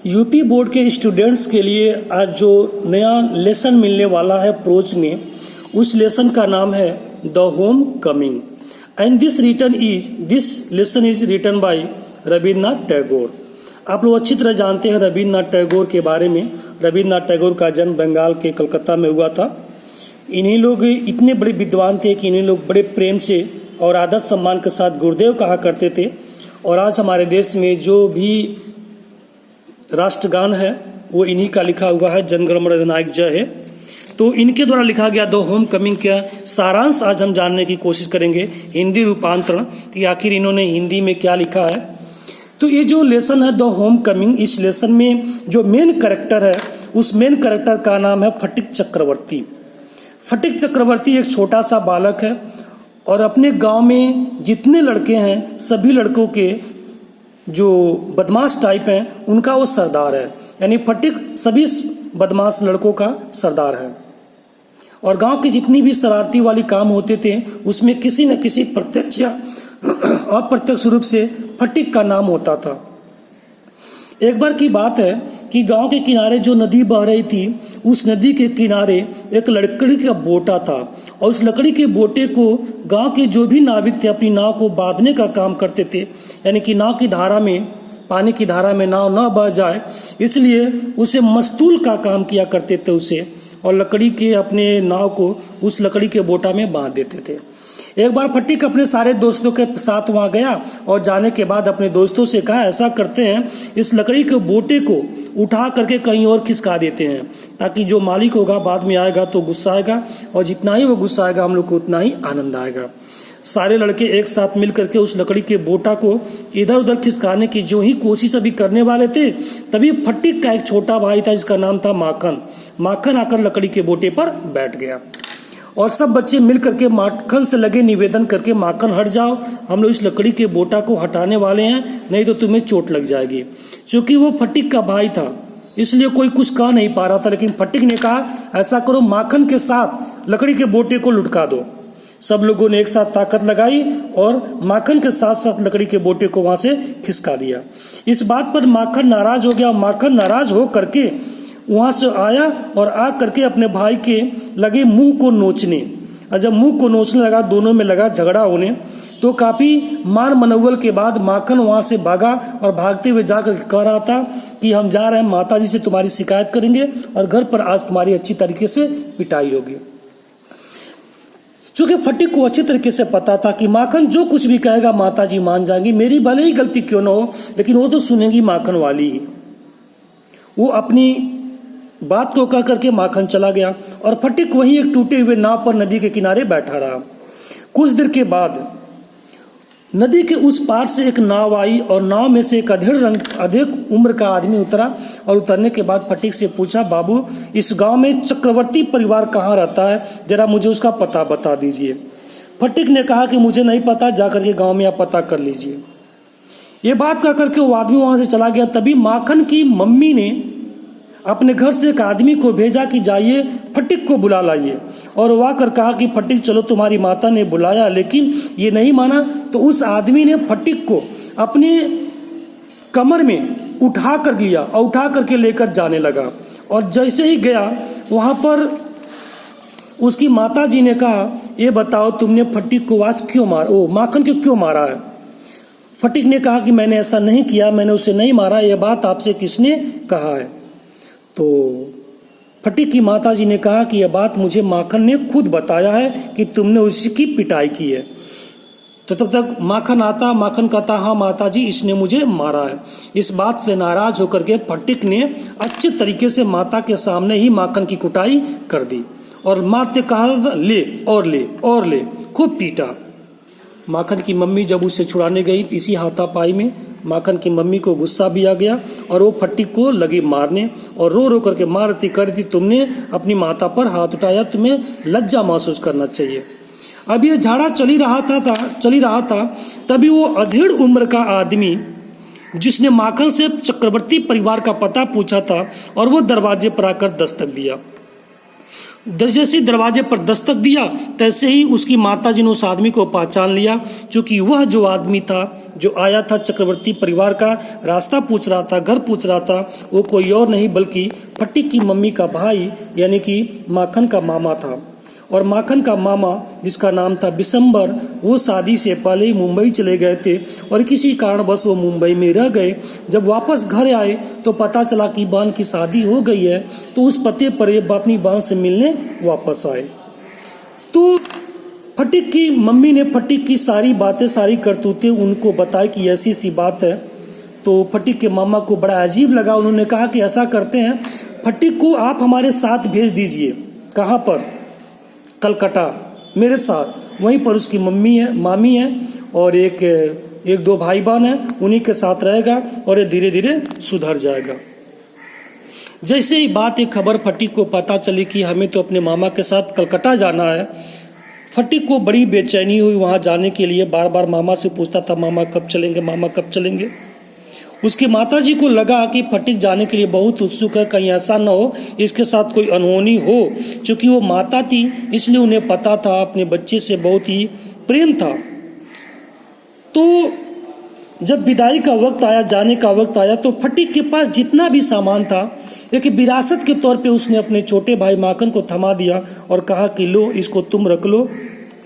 UP board के students के लिए आज जो नया लेसन मिलने वाला है प्रोज में, उस लेसन का नाम है the homecoming and this lesson is written by Rabindranath Tagore. आप लोग अच्छी तरह जानते हैं रविन्द्रनाथ टैगोर के बारे में। रविन्द्रनाथ टैगोर का जन्म बंगाल के कलकत्ता में हुआ था। इन्हीं लोग इतने बड़े विद्वान थे कि इन्हीं लोग बड़े प्रेम से और आदर सम्मान के साथ गुरुदेव कहा करते थे। और आज हमारे देश में जो भी राष्ट्रगान है वो इन्हीं का लिखा हुआ है, जन गण मन अधिनायक जय है। तो इनके द्वारा लिखा गया द होम कमिंग का सारांश आज हम जानने की कोशिश करेंगे, हिंदी रूपांतरण कि आखिर इन्होंने हिंदी में क्या लिखा है। तो ये जो लेसन है द होम कमिंग, इस लेसन में जो मेन कैरेक्टर है उस मेन कैरेक्टर का नाम है फटिक चक्रवर्ती। फटिक चक्रवर्ती एक छोटा सा बालक है और अपने गांव में जितने लड़के हैं सभी लड़कों के जो बदमाश टाइप हैं उनका वो सरदार है। यानी फटिक सभी बदमाश लड़कों का सरदार है और गांव की जितनी भी शरारती वाली काम होते थे उसमें किसी न किसी प्रत्यक्ष या अप्रत्यक्ष रूप से फटिक का नाम होता था। एक बार की बात है कि गांव के किनारे जो नदी बह रही थी उस नदी के किनारे एक लकड़ी का बोटा था और उस लकड़ी के बोटे को गांव के जो भी नाविक थे अपनी नाव को बांधने का काम करते थे। यानी कि नाव की धारा में, पानी की धारा में नाव न बह जाए इसलिए उसे मस्तूल का काम किया करते थे उसे, और लकड़ी के अपने नाव को उस लकड़ी के बोटा में बांध देते थे। एक बार फटिक अपने सारे दोस्तों के साथ वहां गया और जाने के बाद अपने दोस्तों से कहा ऐसा करते हैं इस लकड़ी के बोटे को उठा करके कहीं और खिसका देते हैं ताकि जो मालिक होगा बाद में आएगा तो गुस्सा आएगा और जितना ही वो गुस्सा आएगा हम लोग को उतना ही आनंद आएगा। सारे लड़के एक साथ मिल करके उस लकड़ी के बोटा को इधर उधर खिसकाने की जो ही कोशिश अभी करने वाले थे तभी फटिक का एक छोटा भाई था जिसका नाम था माखन। माखन आकर लकड़ी के बोटे पर बैठ गया और सब बच्चे मिल करके माखन से लगे निवेदन करके माखन हट जाओ, हम लोग इस लकड़ी के बोटा को हटाने वाले हैं, नहीं तो तुम्हें चोट लग जाएगी। क्योंकि वो फटिक का भाई था इसलिए कोई कुछ कह नहीं पा रहा था, लेकिन फटिक ने कहा ऐसा करो माखन के साथ लकड़ी के बोटे को लुढ़का दो। सब लोगों ने एक साथ ताकत लगाई और माखन के साथ साथ लकड़ी के बोटे को वहां से खिसका दिया। इस बात पर माखन नाराज हो गया। माखन नाराज हो करके वहां से आया और आ करके अपने भाई के लगे मुंह को नोचने, और जब मुंह को नोचने लगा दोनों में लगा झगड़ा होने, तो काफी मार मनोवल के बाद माखन वहां से भागा और भागते हुए जाकर कह रहा था कि हम जा रहे हैं माताजी से तुम्हारी शिकायत करेंगे और घर पर आज तुम्हारी अच्छी तरीके से पिटाई होगी। चूंकि फटिक को अच्छी तरीके से पता था कि माखन जो कुछ भी कहेगा माताजी मान जाएंगी, मेरी भले ही गलती क्यों ना हो लेकिन वो तो सुनेंगी माखन वाली ही। वो अपनी बात को कह करके माखन चला गया और फटिक वहीं एक टूटे हुए नाव पर नदी के किनारे बैठा रहा। कुछ देर के बाद नदी के उस पार से एक नाव आई और नाव में से एक अधिक उम्र का आदमी उतरा और उतरने के बाद फटिक से पूछा, बाबू इस गांव में चक्रवर्ती परिवार कहाँ रहता है, जरा मुझे उसका पता बता दीजिए। फटिक ने कहा कि मुझे नहीं पता, जाकर के गांव में आप पता कर लीजिए। ये बात कह करके वो आदमी वहां से चला गया। तभी माखन की मम्मी ने अपने घर से एक आदमी को भेजा कि जाइए फटिक को बुला लाइए, और वह आकर कहा कि फटिक चलो तुम्हारी माता ने बुलाया, लेकिन ये नहीं माना। तो उस आदमी ने फटिक को अपने कमर में उठा कर लिया और उठा करके लेकर जाने लगा। और जैसे ही गया वहां पर उसकी माता जी ने कहा ये बताओ तुमने फटिक को आज क्यों माखन को क्यों मारा है। फटिक ने कहा कि मैंने ऐसा नहीं किया, मैंने उसे नहीं मारा, यह बात आपसे किसने कहा है। तो फटिक की माताजी ने कहा कि यह बात मुझे माखन ने खुद बताया है कि तुमने उसकी पिटाई की है। तो तब तक माखन आता, माखन कहता हाँ माताजी इसने मुझे मारा है। इस बात से नाराज होकर के फटिक ने अच्छे तरीके से माता के सामने ही माखन की कुटाई कर दी और मारते कहा ले और ले और ले, खूब पीटा। माखन की मम्मी जब उसे छुड़ाने गई इसी हाथापाई में माखन की मम्मी को गुस्सा भी आ गया और वो फटिक को लगी मारने और रो रो करके मारती करती, तुमने अपनी माता पर हाथ उठाया, तुम्हें लज्जा महसूस करना चाहिए। अब ये झाड़ा चली रहा था तभी वो अधेड़ उम्र का आदमी जिसने माखन से चक्रवर्ती परिवार का पता पूछा था और वो दरवाजे पर आकर दस्तक दिया। जैसे ही दरवाजे पर दस्तक दिया तैसे ही उसकी माताजी ने उस आदमी को पहचान लिया, क्योंकि वह जो आदमी था जो आया था चक्रवर्ती परिवार का, रास्ता पूछ रहा था, घर पूछ रहा था, वो कोई और नहीं बल्कि फटिक की मम्मी का भाई यानी कि माखन का मामा था। और माखन का मामा जिसका नाम था बिशंबर, वो शादी से पहले ही मुंबई चले गए थे और किसी कारणवश वो मुंबई में रह गए। जब वापस घर आए तो पता चला कि बहन की शादी हो गई है, तो उस पते पर ये अपनी बहन से मिलने वापस आए। तो फटिक की मम्मी ने फटिक की सारी बातें, सारी करतूतें उनको बताई कि ऐसी सी बात है। तो फटिक के मामा को बड़ा अजीब लगा। उन्होंने कहा कि ऐसा करते हैं, फटिक को आप हमारे साथ भेज दीजिए। कहाँ पर? कलकत्ता मेरे साथ। वहीं पर उसकी मामी है और एक दो भाई बहन हैं, उन्हीं के साथ रहेगा और ये धीरे धीरे सुधर जाएगा। जैसे ही बात एक खबर फटिक को पता चली कि हमें तो अपने मामा के साथ कलकत्ता जाना है, फटिक को बड़ी बेचैनी हुई वहाँ जाने के लिए। बार बार मामा से पूछता था, मामा कब चलेंगे, मामा कब चलेंगे। उसकी माताजी को लगा कि फटिक जाने के लिए बहुत उत्सुक है, कहीं ऐसा न हो इसके साथ कोई अनहोनी हो। क्योंकि वो माता थी इसलिए उन्हें पता था, अपने बच्चे से बहुत ही प्रेम था। तो जब विदाई का वक्त आया, जाने का वक्त आया, तो फटिक के पास जितना भी सामान था एक विरासत के तौर पे उसने अपने छोटे भाई माखन को थमा दिया और कहा कि लो, इसको तुम रख लो,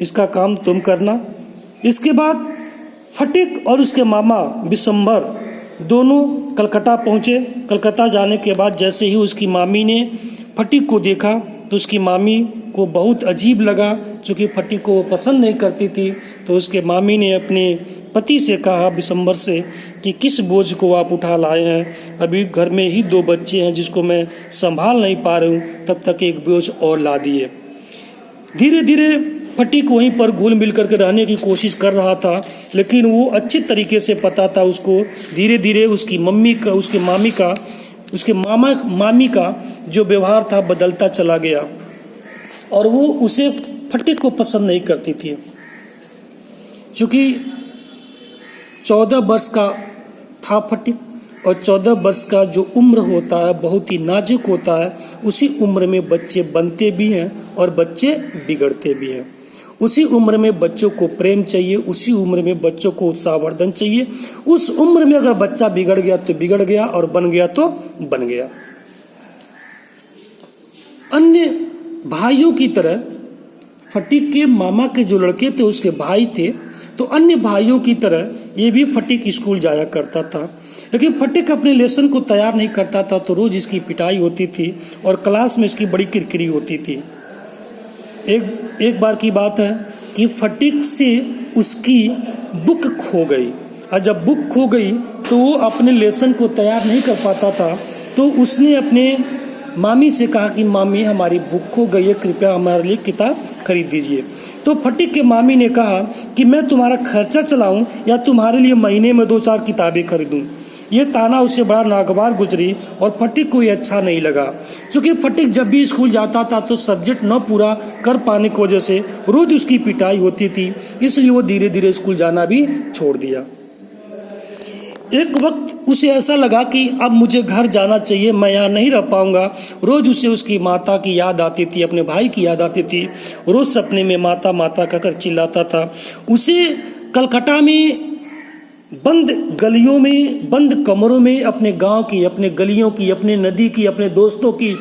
इसका काम तुम करना। इसके बाद फटिक और उसके मामा बिशंबर दोनों कलकत्ता पहुँचे। कलकत्ता जाने के बाद जैसे ही उसकी मामी ने फटिक को देखा तो उसकी मामी को बहुत अजीब लगा, क्योंकि फटिक को वो पसंद नहीं करती थी। तो उसके मामी ने अपने पति से कहा, बिशंबर से, कि किस बोझ को आप उठा लाए हैं, अभी घर में ही 2 बच्चे हैं जिसको मैं संभाल नहीं पा रही हूँ, तब तक एक बोझ और ला दिए। धीरे धीरे फटिक वहीं पर घुल मिल करके रहने की कोशिश कर रहा था, लेकिन वो अच्छी तरीके से पता था उसको। धीरे धीरे उसकी मम्मी का, उसके मामी का, उसके मामी का जो व्यवहार था बदलता चला गया और वो उसे फटिक को पसंद नहीं करती थी। क्योंकि 14 वर्ष का था फटिक, और 14 वर्ष का जो उम्र होता है बहुत ही नाजुक होता है। उसी उम्र में बच्चे बनते भी हैं और बच्चे बिगड़ते भी हैं। उसी उम्र में बच्चों को प्रेम चाहिए, उसी उम्र में बच्चों को उत्साहवर्धन चाहिए। उस उम्र में अगर बच्चा बिगड़ गया तो बिगड़ गया और बन गया तो बन गया। अन्य भाइयों की तरह फटिक के मामा के जो लड़के थे उसके भाई थे, तो अन्य भाइयों की तरह ये भी फटिक स्कूल जाया करता था। लेकिन फटिक अपने लेसन को तैयार नहीं करता था तो रोज इसकी पिटाई होती थी और क्लास में इसकी बड़ी किरकिरी होती थी। एक बार की बात है कि फटिक से उसकी बुक खो गई, और जब बुक खो गई तो वो अपने लेसन को तैयार नहीं कर पाता था। तो उसने अपने मामी से कहा कि मामी, हमारी बुक खो गई है, कृपया हमारे लिए किताब खरीद दीजिए। तो फटिक के मामी ने कहा कि मैं तुम्हारा खर्चा चलाऊं या तुम्हारे लिए महीने में 2-4 किताबें खरीदूं। ये ताना उससे बड़ा नागवार गुजरी और फटिक को ये अच्छा नहीं लगा, क्योंकि फटिक जब भी स्कूल जाता था तो सब्जेक्ट न पूरा कर पाने की वजह से रोज उसकी पिटाई होती थी, इसलिए वो धीरे धीरे स्कूल जाना भी छोड़ दिया। एक वक्त उसे ऐसा लगा कि अब मुझे घर जाना चाहिए, मैं यहाँ नहीं रह पाऊंगा। रोज उसे उसकी माता की याद आती थी, अपने भाई की याद आती थी। रोज सपने में माता माता कहकर चिल्लाता था। उसे कलकत्ता में बंद गलियों में, बंद कमरों में अपने गांव की, अपने गलियों की, अपने नदी की, अपने दोस्तों की,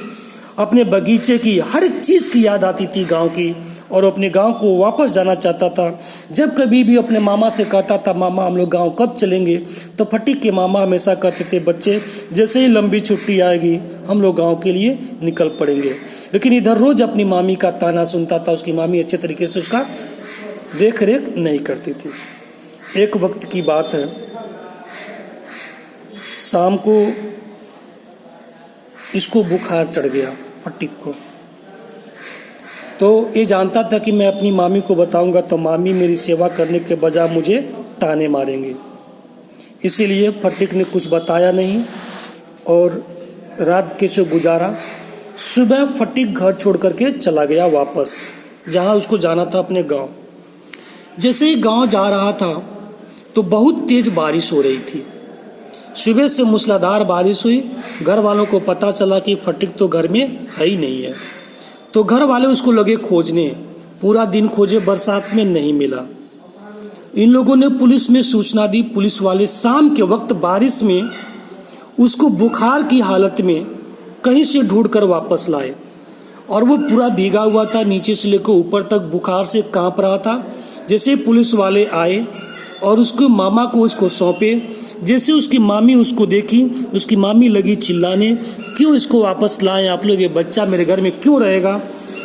अपने बगीचे की, हर एक चीज़ की याद आती थी गांव की, और अपने गांव को वापस जाना चाहता था। जब कभी भी अपने मामा से कहता था, मामा हम लोग गांव कब चलेंगे, तो फटिक के मामा हमेशा कहते थे, बच्चे जैसे ही लंबी छुट्टी आएगी हम लोग गाँव के लिए निकल पड़ेंगे। लेकिन इधर रोज अपनी मामी का ताना सुनता था। उसकी मामी अच्छे तरीके से उसका देख रेख नहीं करती थी। एक वक्त की बात है, शाम को इसको बुखार चढ़ गया फटिक को। तो ये जानता था कि मैं अपनी मामी को बताऊंगा तो मामी मेरी सेवा करने के बजाय मुझे ताने मारेंगे, इसीलिए फटिक ने कुछ बताया नहीं और रात कैसे गुजारा। सुबह फटिक घर छोड़ करके चला गया वापस, जहाँ उसको जाना था अपने गांव। जैसे ही गांव जा रहा था तो बहुत तेज बारिश हो रही थी। सुबह से मूसलाधार बारिश हुई। घर वालों को पता चला कि फटिक तो घर में है ही नहीं है। तो घर वाले उसको लगे खोजने, पूरा दिन खोजे, बरसात में नहीं मिला। इन लोगों ने पुलिस में सूचना दी। पुलिस वाले शाम के वक्त बारिश में उसको बुखार की हालत में कहीं से ढूंढकर वापस लाए और वो पूरा भीगा हुआ था, नीचे से लेकर ऊपर तक बुखार से कांप रहा था। जैसे पुलिस वाले आए और उसके मामा को उसको सौंपे, जैसे उसकी मामी उसको देखी, उसकी मामी लगी चिल्लाने, क्यों इसको वापस लाएं आप लोग, ये बच्चा मेरे घर में क्यों रहेगा।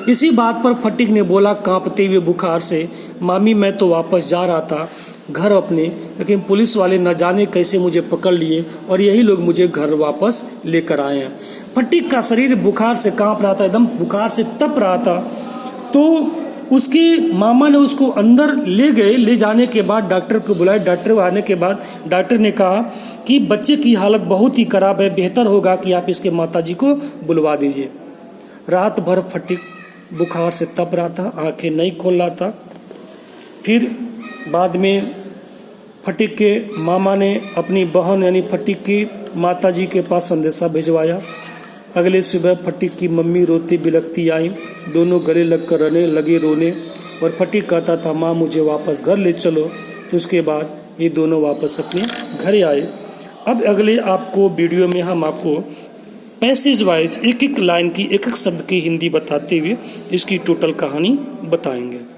इसी बात पर फटिक ने बोला कांपते हुए बुखार से, मामी मैं तो वापस जा रहा था घर अपने, लेकिन पुलिस वाले न जाने कैसे मुझे पकड़ लिए और यही लोग मुझे घर वापस लेकर आए हैं। फटिक का शरीर बुखार से कांप रहा था, एकदम बुखार से तप रहा था। तो उसके मामा ने उसको अंदर ले गए। ले जाने के बाद डॉक्टर को बुलाया। डॉक्टर आने के बाद डॉक्टर ने कहा कि बच्चे की हालत बहुत ही खराब है, बेहतर होगा कि आप इसके माताजी को बुलवा दीजिए। रात भर फटिक बुखार से तप रहा था, आंखें नहीं खोल रहा था। फिर बाद में फटिक के मामा ने अपनी बहन यानी फटिक की माताजी के पास संदेशा भिजवाया। अगले सुबह फटिक की मम्मी रोती बिलखती आई, दोनों गले लगकर लगे रोने और फटिक कहता था माँ मुझे वापस घर ले चलो। तो उसके बाद ये दोनों वापस अपने घर आए। अब अगले आपको वीडियो में हम आपको पैसेज वाइज एक एक लाइन की एक एक शब्द की हिंदी बताते हुए इसकी टोटल कहानी बताएंगे।